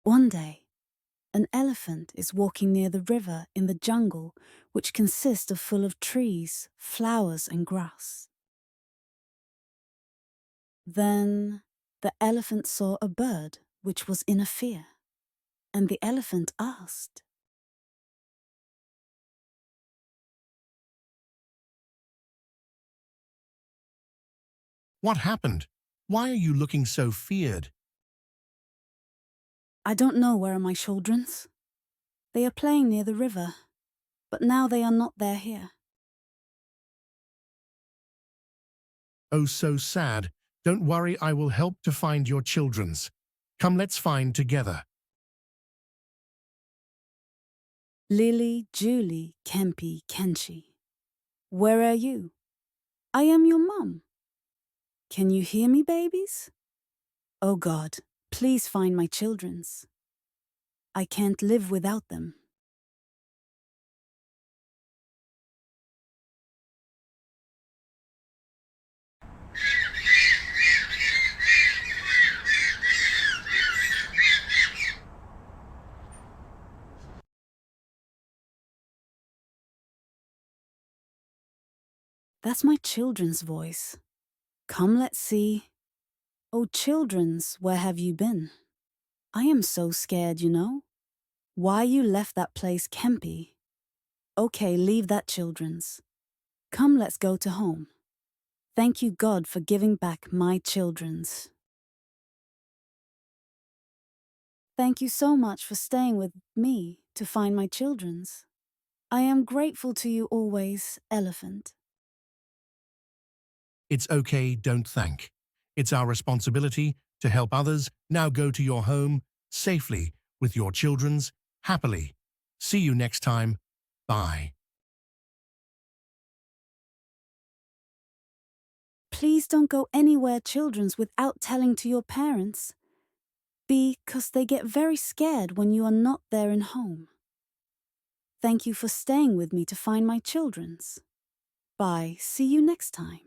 One day, an elephant is walking near the river in the jungle, which consists of full of trees, flowers, and grass. Then the elephant saw a bird which was in a fear, and the elephant asked, What happened? Why are you looking so feared? I don't know where are my children's. They are playing near the river, but now they are not there here. Oh, so sad. Don't worry, I will help to find your children's. Come, let's find together. Lily, Julie, Kempi, Kenshi. Where are you? I am your mum. Can you hear me, babies? Oh God, please find my children's. I can't live without them. That's my children's voice. Come, let's see. Oh, children's, where have you been? I am so scared, you know. Why you left that place, Kempi? Okay, leave that, children's. Come, let's go to home. Thank you, God, for giving back my children's. Thank you so much for staying with me to find my children's. I am grateful to you always, Elephant. It's okay, don't thank. It's our responsibility to help others. Now go to your home safely with your children's happily. See you next time. Bye. Please don't go anywhere, children's, without telling to your parents, because they get very scared when you are not there in home. Thank you for staying with me to find my children's. Bye. See you next time.